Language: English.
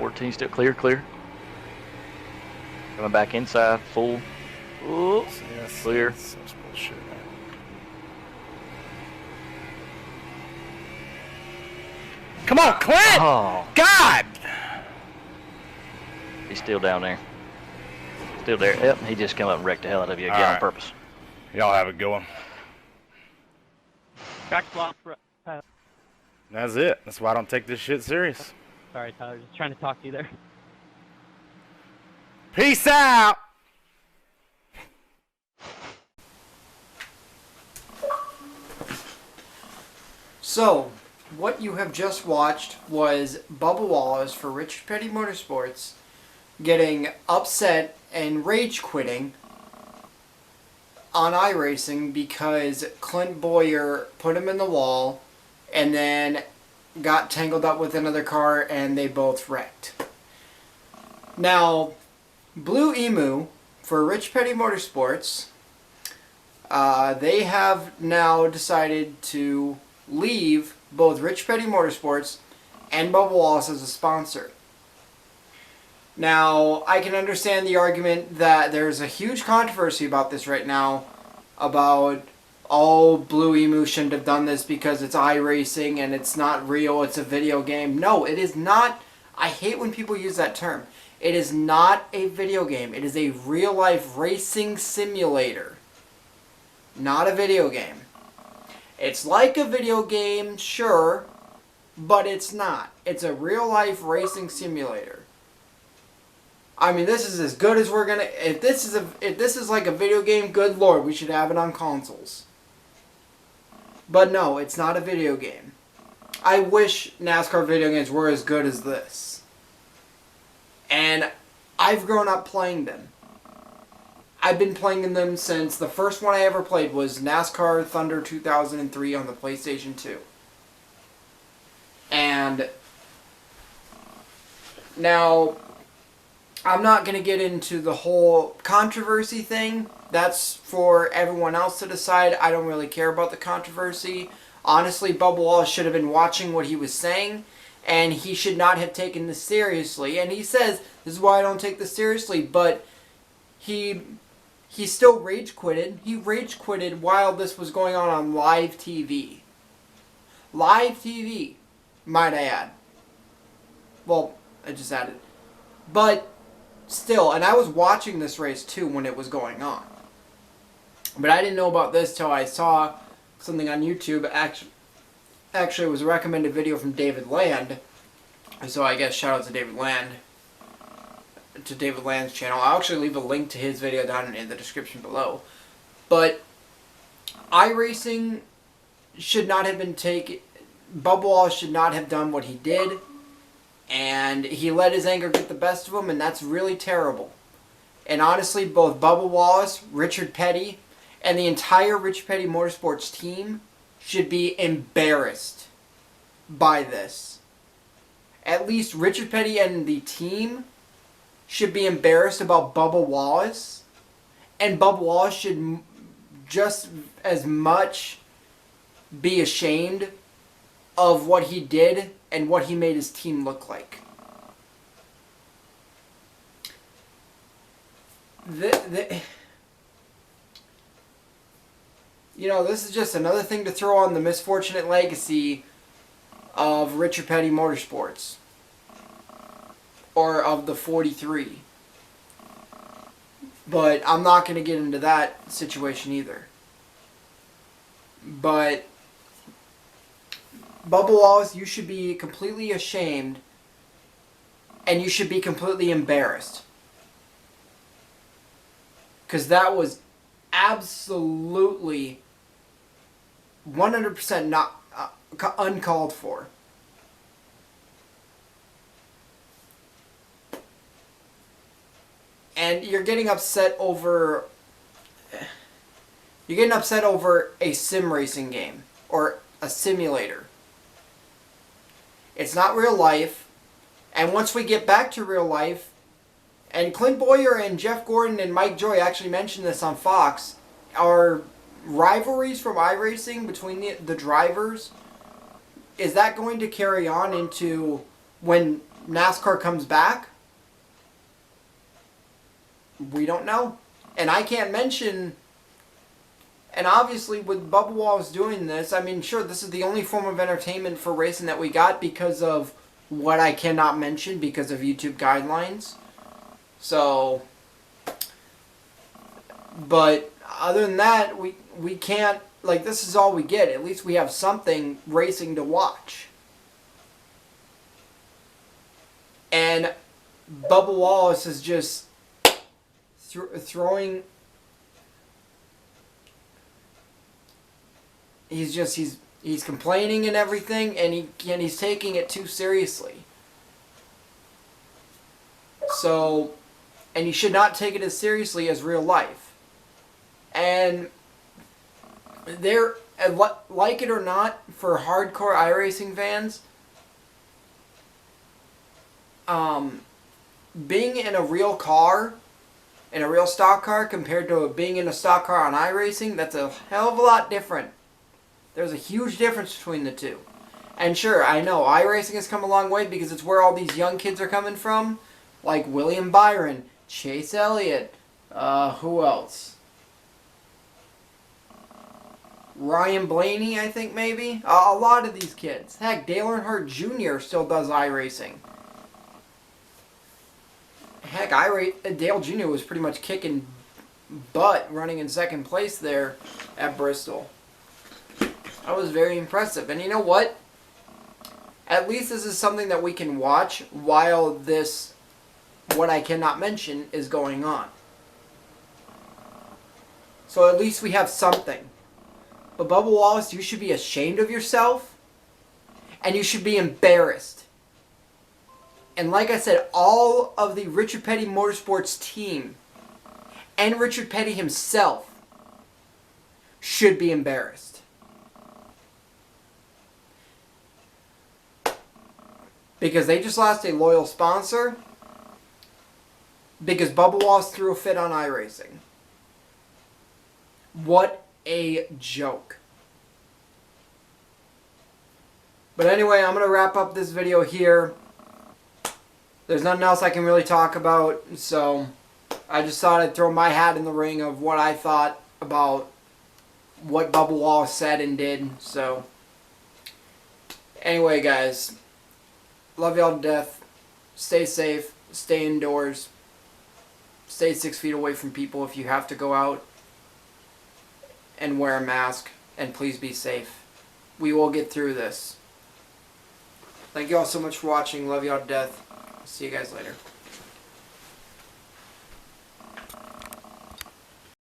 14 still clear, clear. Coming back inside, full. Ooh, Yes, clear. that's such bullshit, man. Come on, Clint! Oh, God! he's still down there. Still there. Yep, he just come up and wrecked the hell out of you again All on right. purpose. Y'all have it going. Back block. That's it. That's why I don't take this shit serious. Sorry, Tyler. Just trying to talk to you there. Peace out! So, what you have just watched was Bubba Wallace for Richard Petty Motorsports getting upset and rage quitting on iRacing because Clint Boyer put him in the wall and then got tangled up with another car and they both wrecked. Now, Blue Emu for Rich Petty Motorsports, they have now decided to leave both Rich Petty Motorsports and Bubba Wallace as a sponsor. Now, I can understand the argument that there's a huge controversy about this right now, about, oh, Blue Emu shouldn't have done this because it's iRacing and it's not real, it's a video game. No, it is not. I hate when people use that term. It is not a video game. It is a real-life racing simulator. Not a video game. It's like a video game, sure, but it's not. It's a real-life racing simulator. I mean, this is as good as we're gonna. If this is like a video game, good lord, we should have it on consoles. But no, it's not a video game. I wish NASCAR video games were as good as this. And I've grown up playing them. I've been playing them since the first one I ever played was NASCAR Thunder 2003 on the PlayStation 2. And now, I'm not going to get into the whole controversy thing. That's for everyone else to decide. I don't really care about the controversy. Honestly, Bubba Wallace should have been watching what he was saying, and he should not have taken this seriously. And he says, this is why I don't take this seriously, but he still rage quitted. He rage quitted while this was going on live TV. Live TV, might I add. Well, I just added. But still, and I was watching this race too when it was going on. But I didn't know about this till I saw something on YouTube. Actually, it was a recommended video from David Land. So I guess shout out to David Land. To David Land's channel. I'll actually leave a link to his video down in the description below. But iRacing should not have been taken. Bubba Wallace should not have done what he did. And he let his anger get the best of him, and that's really terrible. And honestly, both Bubba Wallace, Richard Petty, and the entire Richard Petty Motorsports team should be embarrassed by this. At least Richard Petty and the team should be embarrassed about Bubba Wallace. And Bubba Wallace should just as much be ashamed of what he did and what he made his team look like. You know, this is just another thing to throw on the misfortunate legacy of Richard Petty Motorsports. Or of the 43. But I'm not going to get into that situation either. But Bubba Wallace, you should be completely ashamed and you should be completely embarrassed. Because that was absolutely 100% not uncalled for. And you're getting upset over a sim racing game or a simulator. It's not real life. And once we get back to real life, and Clint Boyer and Jeff Gordon and Mike Joy actually mentioned this on Fox, are rivalries from iRacing between the drivers, is that going to carry on into when NASCAR comes back, we don't know. And I can't mention, and obviously with Bubba Wallace doing this, I mean, sure, this is the only form of entertainment for racing that we got because of what I cannot mention because of YouTube guidelines. So, but other than that, we can't, like, this is all we get. At least we have something racing to watch. And Bubba Wallace is just throwing. He's complaining and everything, and he's taking it too seriously. So, and he should not take it as seriously as real life. And there, like it or not, for hardcore iRacing fans, being in a real car, in a real stock car, compared to being in a stock car on iRacing, that's a hell of a lot different. There's a huge difference between the two. And sure, I know, iRacing has come a long way because it's where all these young kids are coming from, like William Byron, Chase Elliott, who else? Ryan Blaney, I think, maybe? A lot of these kids. Heck, Dale Earnhardt Jr. still does iRacing. Heck, Dale Jr. was pretty much kicking butt running in second place there at Bristol. That was very impressive. And you know what? At least this is something that we can watch while this, what I cannot mention, is going on. So at least we have something. But Bubba Wallace, you should be ashamed of yourself. And you should be embarrassed. And like I said, all of the Richard Petty Motorsports team and Richard Petty himself should be embarrassed. Because they just lost a loyal sponsor. Because Bubba Wallace threw a fit on iRacing. What a joke. But anyway, I'm going to wrap up this video here. There's nothing else I can really talk about. So I just thought I'd throw my hat in the ring of what I thought about what Bubba Wallace said and did. So anyway, guys. Love y'all to death. Stay safe. Stay indoors. Stay 6 feet away from people if you have to go out. And wear a mask. And please be safe. We will get through this. Thank you all so much for watching. Love y'all to death. See you guys later.